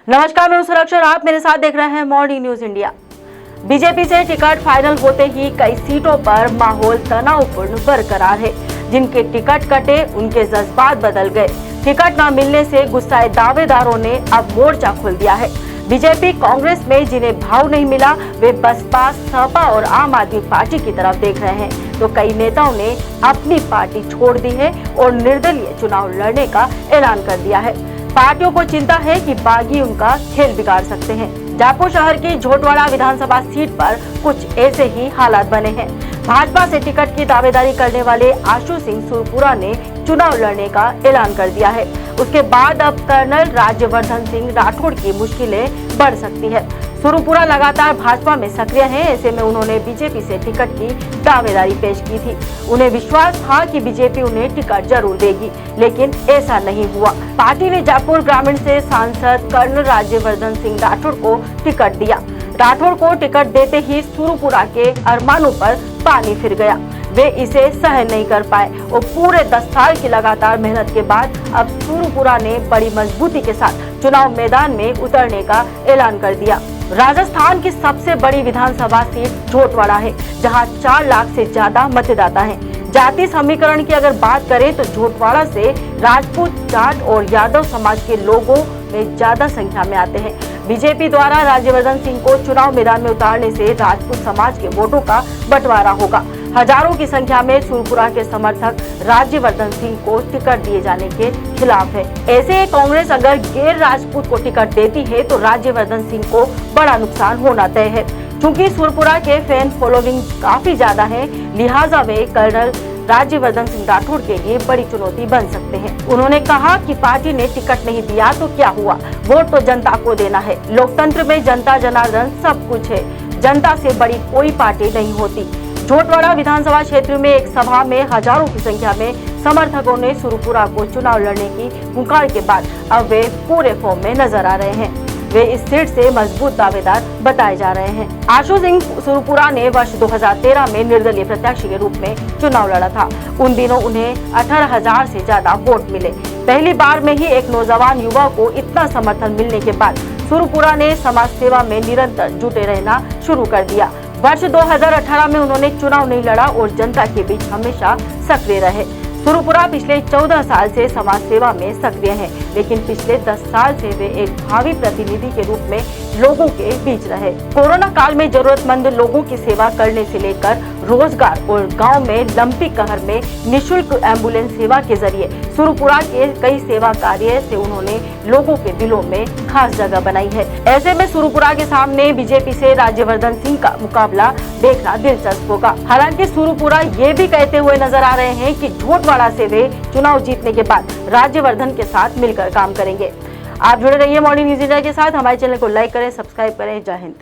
नमस्कार, मैं सुरक्षा और आप मेरे साथ देख रहे हैं मॉर्निंग न्यूज इंडिया। बीजेपी से टिकट फाइनल होते ही कई सीटों पर माहौल तनावपूर्ण बरकरार है। जिनके टिकट कटे उनके जज्बात बदल गए। टिकट न मिलने से गुस्साए दावेदारों ने अब मोर्चा खोल दिया है। बीजेपी कांग्रेस में जिन्हें भाव नहीं मिला वे बसपा, सपा और आम आदमी पार्टी की तरफ देख रहे हैं, तो कई नेताओं ने अपनी पार्टी छोड़ दी है और निर्दलीय चुनाव लड़ने का ऐलान कर दिया है। पार्टियों को चिंता है कि बागी उनका खेल बिगाड़ सकते हैं। जयपुर शहर की झोटवाड़ा विधानसभा सीट पर कुछ ऐसे ही हालात बने हैं। भाजपा से टिकट की दावेदारी करने वाले आशु सिंह सुरपुरा ने चुनाव लड़ने का ऐलान कर दिया है। उसके बाद अब कर्नल राज्यवर्धन सिंह राठौड़ की मुश्किलें बढ़ सकती है। सुरपुरा लगातार भाजपा में सक्रिय हैं। ऐसे में उन्होंने बीजेपी से टिकट की दावेदारी पेश की थी। उन्हें विश्वास था कि बीजेपी उन्हें टिकट जरूर देगी, लेकिन ऐसा नहीं हुआ। पार्टी ने जयपुर ग्रामीण से सांसद कर्नल राज्यवर्धन सिंह राठौड़ को टिकट दिया। राठौड़ को टिकट देते ही सुरपुरा के अरमानों पर पानी फिर गया। वे इसे सहन नहीं कर पाए और पूरे 10 साल की लगातार मेहनत के बाद अब सुरपुरा ने बड़ी मजबूती के साथ चुनाव मैदान में उतरने का ऐलान कर दिया। राजस्थान की सबसे बड़ी विधानसभा सीट झोटवाड़ा है, जहां 4 लाख से ज्यादा मतदाता हैं। जाति समीकरण की अगर बात करें तो झोटवाड़ा से राजपूत, जाट और यादव समाज के लोगों में ज्यादा संख्या में आते हैं। बीजेपी द्वारा राज्यवर्धन सिंह को चुनाव मैदान में उतारने से राजपूत समाज के वोटों का बंटवारा होगा। हजारों की संख्या में सुरपुरा के समर्थक राज्यवर्धन सिंह को टिकट दिए जाने के खिलाफ है। ऐसे कांग्रेस अगर गैर राजपूत को टिकट देती है तो राज्यवर्धन सिंह को बड़ा नुकसान होना तय है। चूंकि सुरपुरा के फैन फॉलोइंग काफी ज्यादा है, लिहाजा वे कर्नल राज्यवर्धन सिंह राठौड़ के लिए बड़ी चुनौती बन सकते हैं। उन्होंने कहा कि पार्टी ने टिकट नहीं दिया तो क्या हुआ, वोट तो जनता को देना है। लोकतंत्र में जनता जनार्दन सब कुछ है। जनता से बड़ी कोई पार्टी नहीं होती। झोटवाड़ा विधानसभा क्षेत्र में एक सभा में हजारों की संख्या में समर्थकों ने सुरपुरा को चुनाव लड़ने की पुकार के बाद अब वे पूरे फॉर्म में नजर आ रहे हैं। वे इस सीट से मजबूत दावेदार बताए जा रहे हैं। आशु सिंह सुरपुरा ने वर्ष 2013 में निर्दलीय प्रत्याशी के रूप में चुनाव लड़ा था। उन दिनों उन्हें 18,000 से ज्यादा वोट मिले। पहली बार में ही एक नौजवान युवा को इतना समर्थन मिलने के बाद सुरपुरा ने समाज सेवा में निरंतर जुटे रहना शुरू कर दिया। वर्ष 2018 में उन्होंने चुनाव नहीं लड़ा और जनता के बीच हमेशा सक्रिय रहे। सुरपुरा पिछले 14 साल से समाज सेवा में सक्रिय हैं, लेकिन पिछले 10 साल से वे एक भावी प्रतिनिधि के रूप में लोगों के बीच रहे। कोरोना काल में जरूरतमंद लोगों की सेवा करने से लेकर रोजगार और गांव में लंबी कहर में निःशुल्क एम्बुलेंस सेवा के जरिए सुरपुरा के कई सेवा कार्य से उन्होंने लोगों के दिलों में खास जगह बनाई है। ऐसे में सुरपुरा के सामने बीजेपी से राज्यवर्धन सिंह का मुकाबला देखना दिलचस्प होगा। हालांकि सुरपुरा ये भी कहते हुए नजर आ रहे हैं कि झोटवाड़ा से वे चुनाव जीतने के बाद राज्यवर्धन के साथ मिलकर काम करेंगे। आप जुड़े रहिए मॉर्निंग न्यूज इंडिया के साथ। हमारे चैनल को लाइक करें, सब्सक्राइब करें। जय हिंद।